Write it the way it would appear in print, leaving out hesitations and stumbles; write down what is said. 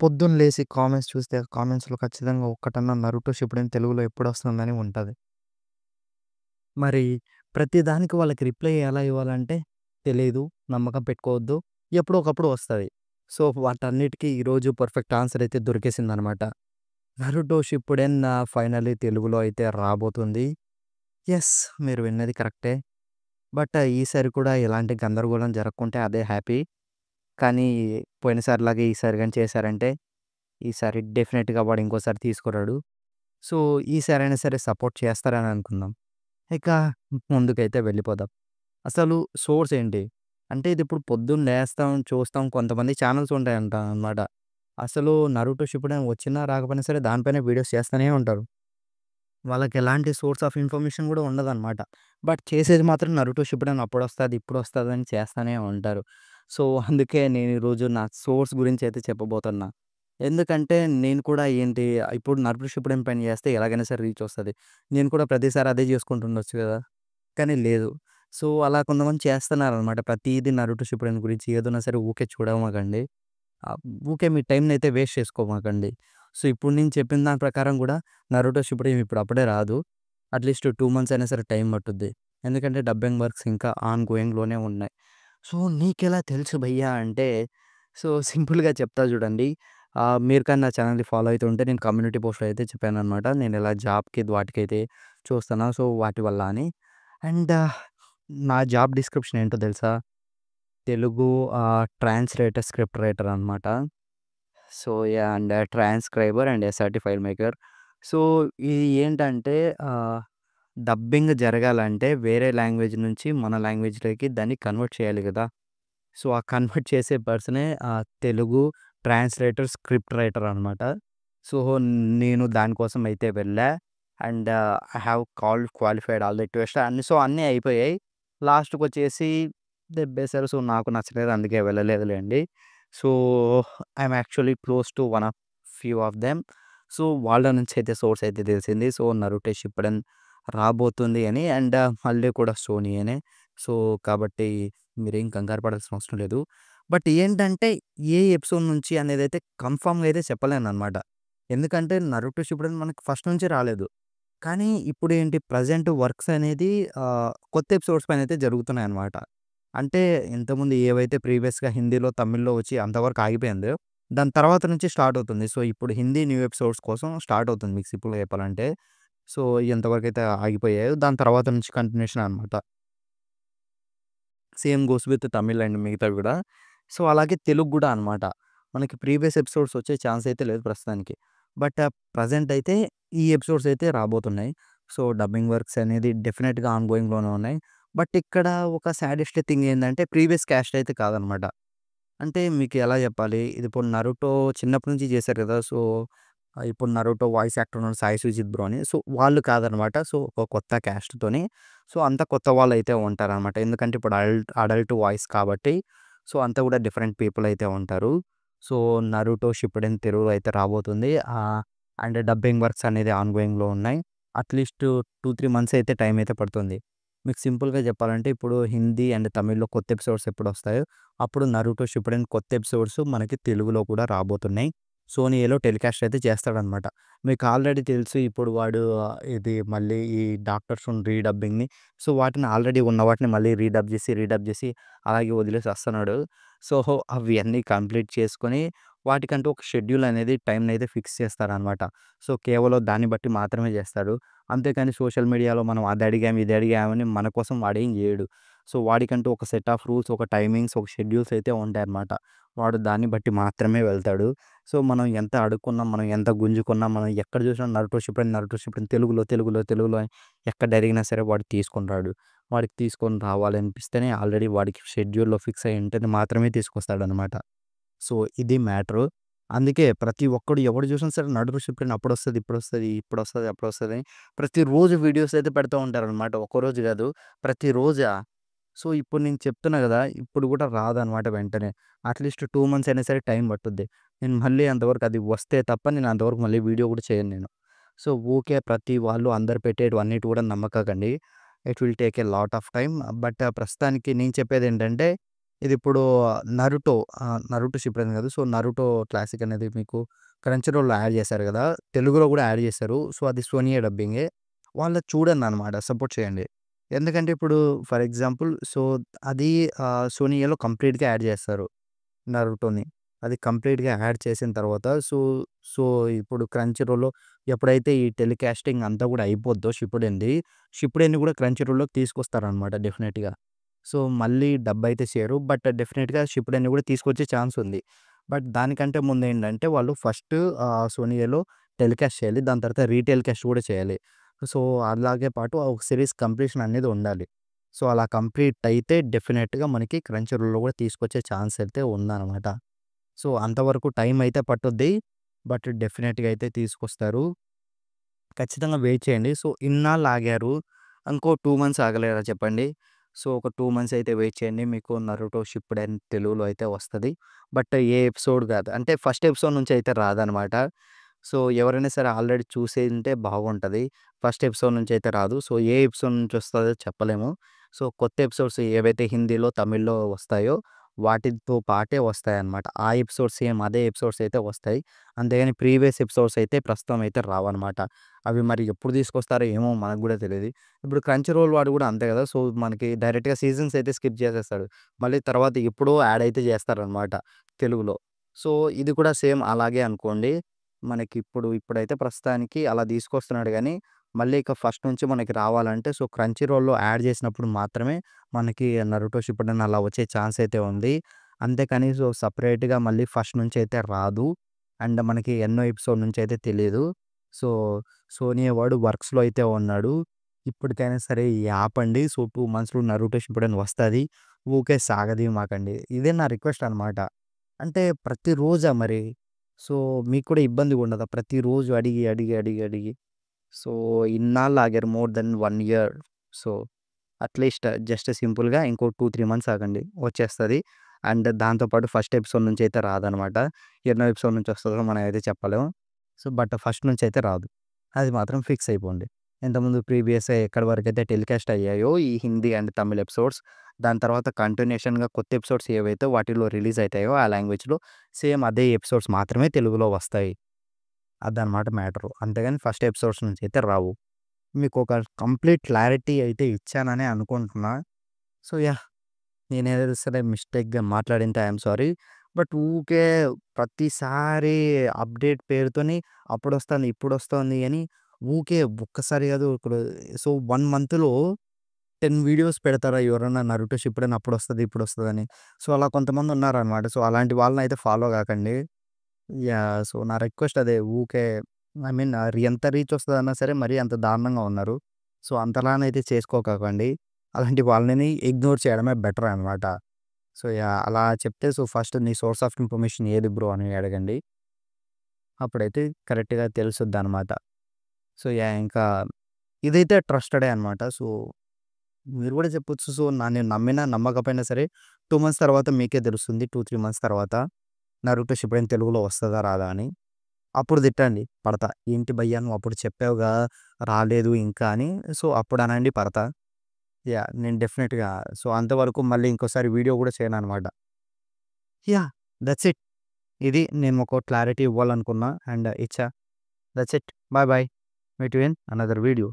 పొద్దున్న లేసి కామెంట్స్ చూస్తే కామెంట్స్‌లో ఖచ్చితంగా ఒక్కటన్నా 'నరుటో షిప్పుడెన్' తెలుగులో ఎప్పుడొస్తుందని ఉంటది. మరి ప్రతి దానికి వాళ్ళకి రిప్లై ఎలా ఇవ్వాలంటే తెలీదు, నమ్మకం పెట్టుకోవద్దు, ఎప్పుడో ఒకప్పుడు వస్తది. సో, వాటన్నిటికి ఈరోజు పర్ఫెక్ట్ ఆన్సర్ అయితే దొరికేసిందనమాట. 'నరుటో షిప్పుడెన్' ఫైనల్లీ తెలుగులో అయితే రాబోతుంది. యెస్! మీరు విన్నది కరెక్టే. బట్ ఈసారి కూడా ఎలాంటి గందరగోళం జరగకుంటే అదే హ్యాపీ. కానీ పోయినసారిలాగా ఈసారి గాని చేశారంటే ఈసారి డెఫినెట్‌గా వాడు ఇంకోసారి తీసుకురాడు. సో, ఈసారైనా సరే సపోర్ట్ చేస్తారని అనుకుందాం. ఇక ముందుకైతే వెళ్ళిపోదాం. అసలు సోర్స్ ఏంటి? అంటే ఇది ఇప్పుడు పొద్దున్న లేస్తాం, చూస్తాం కొంతమంది ఛానెల్స్ ఉంటాయంట అన్నమాట. అసలు 'నరుటో షిప్పుడెన్' వచ్చినా రాకపోయినా సరే దానిపైనే వీడియోస్ చేస్తూనే ఉంటారు. వాళ్ళకి ఎలాంటి సోర్స్ ఆఫ్ ఇన్ఫర్మేషన్ కూడా ఉండదన్నమాట. బట్ చేసేది మాత్రం 'నరుటో షిప్పుడెన్' అప్పుడొస్తది, ఇప్పుడొస్తది అని చేస్తూనే ఉంటారు. సో, అందుకే నేను ఈరోజు నా సోర్స్ గురించి అయితే చెప్పబోతున్నా. ఎందుకంటే నేను కూడా ఏంటి ఇప్పుడు 'నరుటో షిప్పుడెన్' పైన చేస్తే ఎలాగైనా సరే రీచ్ వస్తది. నేను కూడా ప్రతిసారి అదే చేసుకుంటుండొచ్చు కదా! కానీ లేదు. సో, అలా కొంతమంది చేస్తున్నారనమాట. ప్రతీదీ 'నరుటో షిప్పుడెన్' గురించి ఏదున్నా సరే ఊకే చూడమాకండి. ఆహ్, ఊకే మీ టైమ్‌నయితే వేస్ట్ చేసుకోమాకండి. సో, ఇప్పుడు నేను చెప్పిన దాని ప్రకారం గూడా 'నరుటో షిప్పుడెన్' ఇప్పుడు అప్పుడే రాదు. అట్‌లీస్ట్ 2 మంత్స్ అయినా సరే టైం పట్టుద్ది. ఎందుకంటే డబ్బింగ్ వర్క్స్ ఇంకా ఆన్ గోయింగ్‌లోనే ఉన్నాయి. సో, నీకెలా తెలుసు భయ్యా అంటే, సో, సింపుల్‌గా చెప్తా చూడండి. మీరు కానీ నా ఛానెల్‌ని ఫాలో అయితూ ఉంటే నేను కమ్యూనిటీ పోస్ట్‌లో అయితే చెప్పాననమాట. నేను ఇలా జాబ్‌కి వాటికైతే చూస్తున్నా. సో, వాటి వల్ల అని. అండ్ నా జాబ్ డిస్క్రిప్షన్ ఏంటో తెలుసా? తెలుగు ట్రాన్స్‌లేటర్, స్క్రిప్ట్ రైటర్ అనమాట. So, yeah! And transcriber and SRT file maker. So, ఇది ఏంటంటే ఆహ్, డబ్బింగ్ జరగాలంటే వేరే లాంగ్వేజ్ నుంచి మన లాంగ్వేజ్‌లోకి దాన్ని కన్వర్ట్ చేయాలి గదా! సో, ఆ కన్వర్ట్ చేసే పర్సనే తెలుగు ట్రాన్స్‌లేటర్, స్క్రిప్ట్ రైటర్ అనమాట. సో, నేను దానికోసం అయితే వెళ్ళా. And I have qualified all the test అన్నీ సో, అన్నీ అయిపోయాయి. లాస్ట్‌కొచ్చేసి దెబ్బేశారు. సో, నాకు నచ్చలేదు. అందుకే వెళ్ళలేదులెండి. So, I'm actually close to one of few of them. So, వాళ్ళ నుంచి అయితే సోర్స్ అయితే తెలిసింది. సో, 'నరుటో షిప్పుడెన్' రాబోతుంది అని. అండ్ మళ్ళీ కూడా సోనీయేనే. సో, కాబట్టి మీరేం కంగారు పడాల్సిన అవసరం లేదు. బట్ ఏంటంటే, ఏ ఎపిసోడ్ నుంచి అనేదైతే కన్ఫర్మ్‌గా అయితే చెప్పలేననమాట. ఎందుకంటే 'నరుటో షిప్పుడెన్' మనకి ఫస్ట్ నుంచి రాలేదు. కానీ ఇప్పుడేంటి ప్రెజెంట్ వర్క్స్ అనేది కొత్త ఎపిసోడ్స్ పైనైతే జరుగుతున్నాయనమాట. అంటే ఇంతకుముందు ఏవైతే ప్రీవియస్‌గా హిందీలో, తమిళ్‌లో వచ్చి అంతవరకు ఆగిపోయిందో, దాని తర్వాత నుంచి స్టార్ట్ అవుతుంది. సో, ఇప్పుడు హిందీ న్యూ ఎపిసోడ్స్ కోసం స్టార్ట్ అవుతుంది మీకు సింపుల్‌గా చెప్పాలంటే. సో, ఎంతవరకైతే ఆగిపోయాయో దాని తర్వాత నుంచి కంటిన్యూషన్ అనమాట. Same goes with Tamil and మిగతావి గూడా. సో, అలాగే తెలుగు గూడా అనమాట. మనకి ప్రీవియస్ ఎపిసోడ్స్ వచ్చే ఛాన్స్ అయితే లేదు ప్రస్తుతానికి. బట్ ప్రెజెంట్ అయితే ఈ ఎపిసోడ్స్ అయితే రాబోతున్నాయి. సో, డబ్బింగ్ వర్క్స్ అనేది డెఫినిట్‌గా ఆన్ గోయింగ్‌లోనే ఉన్నాయి. బట్ ఇక్కడ ఒక సాడెస్ట్ థింగ్ ఏందంటే ప్రీవియస్ కాస్ట్ అయితే కాదనమాట. అంటే మీకు ఎలా జెప్పాలి? ఇది ఇప్పుడు 'నరుటో' చిన్నప్పటి నుంచి చేశారు గదా! సో, ఇప్పుడు 'నరుటో' వాయిస్ యాక్టర్ ఉన్నాడు 'సాయి సుజిత్ బ్రో' అని. సో, వాళ్ళు కాదనమాట. సో, ఒక కొత్త కాస్ట్‌తోని సో, అంతా కొత్త వాళ్ళైతే ఉంటారనమాట. ఎందుకంటే ఇప్పుడు అడల్ట్ వాయిస్ కాబట్టి సో, అంతా గూడా డిఫరెంట్ పీపుల్ అయితే ఉంటారు. సో, 'నరుటో షిప్పుడెన్' తెలుగులో అయితే రాబోతుంది. అండ్ డబ్బింగ్ వర్క్స్ అనేది ఆన్ గోయింగ్‌లో ఉన్నాయి. అట్‌లీస్ట్ 2, 3 మంత్స్ అయితే టైం అయితే పడుతుంది. మీకు సింపుల్‌గా చెప్పాలంటే ఇప్పుడు హిందీ అండ్ తమిళ్‌లో కొత్త ఎపిసోడ్స్ ఎప్పుడొస్తాయో అప్పుడు 'నరుటో షిప్పుడెన్' కొత్త ఎపిసోడ్స్ మనకి తెలుగులో కూడా రాబోతున్నాయి. సోనీలో టెలికాస్ట్ అయితే చేస్తాడనమాట. మీకు ఆల్రెడీ తెలుసు ఇప్పుడు వాడు ఇది మళ్ళీ ఈ డాక్టర్ స్టోన్ రీడబ్బింగ్‌ని సో, వాటిని ఆల్రెడీ ఉన్న వాటిని మళ్ళీ రీడబ్ చేసి అలాగే వదిలేసి వస్తున్నాడు. సో, అవి అన్నీ కంప్లీట్ చేసుకొని వాటికంటూ ఒక షెడ్యూల్ అనేది టైంనయితే ఫిక్స్ చేస్తారనమాట. సో, కేవలం దాన్ని బట్టి మాత్రమే చేస్తాడు. అంతేకాని సోషల్ మీడియాలో మనం అది అడిగాం, ఇది అడిగామని మన కోసం వాడేం జేయడు. సో, వాడికంటూ ఒక సెట్ ఆఫ్ రూల్స్, ఒక టైమింగ్స్, ఒక షెడ్యూల్స్ అయితే ఉంటాయన్నమాట. వాడు దాన్ని బట్టి మాత్రమే వెళ్తాడు. సో, మనం ఎంత అడుక్కున్నా, మనం ఎంత గుంజుకున్నా, మనం ఎక్కడ చూసినా 'నరుటో షిప్పుడెన్' తెలుగులో అని ఎక్కడ అడిగినా సరే వాడు తీసుకొని రాడు. వాడికి తీసుకొని రావాలనిపిస్తేనే ఆల్రెడీ వాడికి షెడ్యూల్‌లో ఫిక్స్ అయ్యి ఉంటేనే మాత్రమే తీసుకొస్తాడనమాట. సో, ఇది మ్యాటరు. అందుకే ప్రతి ఒక్కడు ఎవడు చూసినా సరే 'నరుటో షిప్పుడెన్' అప్పుడొస్తది, అప్పుడొస్తది ప్రతిరోజు వీడియోస్ అయితే పెడుతూ ఉంటారనమాట. ఒక్కరోజు గాదు, ప్రతిరోజా. సో, ఇప్పుడు నేను చెప్తున్నా గదా! ఇప్పుడు గూడా రాదనమాట వెంటనే. అట్‌లీస్ట్ 2 మంత్స్ అయినా సరే టైం పట్టుద్ది. నేను మళ్ళీ అంతవరకు అది వస్తే తప్ప నేను అంతవరకు మళ్ళీ వీడియో గూడా చేయను నేను. సో, ఊకే ప్రతి వాళ్ళు అందరూ పెట్టేటివన్నిటి కూడా నమ్మకండి. It will take a lot of time. But ప్రస్తుతానికి నేను చెప్పేదేంటంటే ఇదిప్పుడు 'నరుటో' 'నరుటో షిప్పుడెన్' కాదు. సో, 'నరుటో క్లాసిక్' అనేది మీకు క్రంచీ రోల్‌లో యాడ్ చేశారు గదా! తెలుగులో గూడా యాడ్ చేశారు. సో, అది సోనీయే డబ్బింగే. వాళ్ళది చూడండనమాట. సపోర్ట్ చేయండి. ఎందుకంటే ఇప్పుడు ఫర్ ఎగ్జాంపుల్ సో, అది సోనీయేలో కంప్లీట్‌గా యాడ్ చేస్తారు 'నరుటోని.' అది కంప్లీట్‌గా యాడ్ చేసిన తర్వాత సో, ఇప్పుడు క్రంచీ రోల్‌లో ఎప్పుడైతే ఈ టెలికాస్టింగ్ అంతా గూడా అయిపోద్దో షిప్పుడెన్‌ని గూడా క్రంచీ రోల్‌లోకి తీసుకొస్తారనమాట డెఫినెట్‌గా. సో, మళ్ళీ డబ్బయితే చేయరు. బట్ డెఫినిట్‌గా షిప్పుడెన్‌ని గూడా తీసుకొచ్చే ఛాన్స్ ఉంది. బట్ దానికంటే ముందేంటంటే వాళ్ళు ఫస్ట్ సోనీయేలో టెలికాస్ట్ చేయాలి. దాని తర్వాత రీటెలికాస్ట్ గూడా చేయాలి. సో, అలాగే పాటు ఒక సీరీస్ కంప్లీషన్ అనేది ఉండాలి. సో, అలా కంప్లీట్ అయితే డెఫినిట్‌గా మనకి క్రంచీ రోల్‌లో గూడా తీసుకొచ్చే ఛాన్స్ అయితే ఉందనమాట. సో, అంతవరకు టైం అయితే పట్టుద్ది. బట్ డెఫినిట్‌గా అయితే తీసుకొస్తారు. ఖచ్చితంగా వెయిట్ చేయండి. సో, ఇన్నాళ్ళు ఆగారు. ఇంకో 2 మంత్స్ ఆగలేరా చెప్పండి? సో, ఒక 2 మంత్స్ అయితే వెయిట్ చేయండి. మీకు 'నరుటో షిప్పుడెన్' తెలుగులో అయితే వస్తది. బట్ ఏ ఎపిసోడ్ గాదు. అంటే ఫస్ట్ ఎపిసోడ్ నుంచి అయితే రాదనమాట. సో, ఎవరైనా సరే ఆల్రెడీ చూసేయుంటే బాగుంటది. ఫస్ట్ ఎపిసోడ్ నుంచి అయితే రాదు. సో, ఏ ఎపిసోడ్ నుంచి వస్తదో చెప్పలేము. సో, కొత్త ఎపిసోడ్స్ ఏవైతే హిందీలో, తమిళ్‌లో వస్తాయో వాటితో పాటే వస్తాయన్నమాట. ఆ ఎపిసోడ్స్ సేమ్ అదే ఎపిసోడ్స్ అయితే వస్తాయి. అంతేగాని ప్రీవియస్ ఎపిసోడ్స్ అయితే ప్రస్తుతం అయితే రావన్నమాట. అవి మరి ఎప్పుడు తీసుకొస్తారో ఏమో మనకు గూడా తెలీదు. ఇప్పుడు క్రంచీ రోల్ వాడు గూడా అంతే గదా! సో, మనకి డైరెక్ట్‌గా సీజన్స్ అయితే స్కిప్ చేసేస్తాడు. మళ్ళీ తర్వాత ఎప్పుడో యాడ్ అయితే చేస్తారనమాట తెలుగులో. సో, ఇది కూడా సేమ్ అలాగే అనుకోండి. ఇప్పుడైతే ప్రస్తుతానికి అలా తీసుకొస్తున్నాడు గానీ, మళ్ళీ ఇక ఫస్ట్ నుంచి మనకి రావాలంటే సో, క్రంచీ రోల్‌లో యాడ్ చేసినప్పుడు మాత్రమే మనకి 'నరుటో షిప్పుడెన్' అలా వచ్చే ఛాన్స్ అయితే ఉంది. అంతేకాని సో, సెపరేట్‌గా మళ్ళీ ఫస్ట్ నుంచి అయితే రాదు. అండ్ మనకి ఎన్నో ఎపిసోడ్ నుంచి అయితే తెలీదు. సో, సోనీ వాడు వర్క్స్‌లో అయితే ఉన్నాడు. ఇప్పటికైనా సరే ఆపండి. సో, 2 మంత్స్‌లో 'నరుటో షిప్పుడెన్' వస్తది. ఊకే సాగదీయమాకండి. ఇదే నా రిక్వెస్ట్ అనమాట. అంటే ప్రతిరోజా మరి? సో, మీకు కూడా ఇబ్బందిగా ఉండదా? ప్రతిరోజు అడిగి, అడిగి, అడిగి, అడిగి. సో, ఇన్నాళ్ళు ఆగారు. More than 1 year. So, at least just సింపుల్‌గా ఇంకో 2, 3 మంత్స్ ఆగండి. వచ్చేస్తది. అండ్ దాంతో పాటు ఫస్ట్ ఎపిసోడ్ నుంచి అయితే రాదనమాట. ఎన్నో ఎపిసోడ్ నుంచి వస్తదో మనం అయితే చెప్పలేము. సో, బట్ ఫస్ట్ నుంచి అయితే రాదు. అది మాత్రం ఫిక్స్ అయిపోండి. ఇంతకుముందు ప్రీవియస్ ఎక్కడి వరకైతే టెలికాస్ట్ అయ్యాయో ఈ హిందీ అండ్ తమిళ్ ఎపిసోడ్స్, దాని తర్వాత కంటిన్యూషన్‌గా కొత్త ఎపిసోడ్స్ ఏవైతే వాటిలో రిలీజ్ అయితాయో ఆ లాంగ్వేజ్‌లో సేమ్ అదే ఎపిసోడ్స్ మాత్రమే తెలుగులో వస్తాయి. అదనమాట మ్యాటరు. అంతేగాని ఫస్ట్ ఎపిసోడ్స్ నుంచి అయితే రావు. మీకొక కంప్లీట్ క్లారిటీ అయితే ఇచ్చాననే అనుకుంటున్నా. So, yeah! నేనేదైనా సరే మిస్టేక్‌గా మాట్లాడింటే ఐయామ్ సారీ. బట్ ఊకే ప్రతిసారి అప్‌డేట్ పేరుతోని అప్పుడొస్తాంది, ఇప్పుడొస్తోంది అని ఊకే ఒక్కసారి కాదు ఇప్పుడు సో, 1 మంత్‌లో 10 వీడియోస్ పెడతారా ఎవరన్నా 'నరుటో షిప్పుడెన్' అప్పుడొస్తది, ఇప్పుడొస్తదని. సో, అలా కొంతమందున్నారనమాట. సో, అలాంటి వాళ్ళనైతే ఫాలో గాకండి. యాహ్! సో, నా రిక్వెస్ట్ అదే ఊకే ఐ మీన్ ఎంత రీచ్ వస్తదన్నా సరే మరీ అంత దారుణంగా ఉన్నారు. సో, అంతలానైతే చేసుకోకండి. అలాంటి వాళ్ళని ఇగ్నోర్ చేయడమే బెటర్ అనమాట. So, yeah! అలా చెప్తే సో, ఫస్ట్ నీ సోర్స్ ఆఫ్ ఇన్ఫర్మేషన్ ఏది బ్రో అని అడగండి. అప్పుడైతే కరెక్ట్‌గా తెలుసుద్దనమాట. So, yeah! ఇంకా ఇదైతే ట్రస్టెడే అనమాట. సో, మీరు గూడా చెప్పొచ్చు. సో, నేను నమ్మినా నమ్మకపోయినా సరే 2 మంత్స్ తర్వాత మీకే తెలుస్తుంది. 2, 3 మంత్స్ తర్వాత 'నరుటో షిప్పుడెన్' తెలుగులో వస్తదా? రాదా? అని. అప్పుడు తిట్టండి పడతా. "ఏంటి భయ్యా నువ్వు అప్పుడు చెప్పావుగా రాలేదు ఇంకా" అని. సో, అప్పుడనండి పడతా. యాహ్! నేను డెఫినిట్‌గా సో, అంతవరకు మళ్ళీ ఇంకోసారి వీడియో గూడా చేయననమాట. యాహ్! That's it. ఇది నేను ఒక క్లారిటీ ఇవ్వాలనుకున్నా అండ్ ఇచ్చా. That's it. Bye bye. Meet you in another video.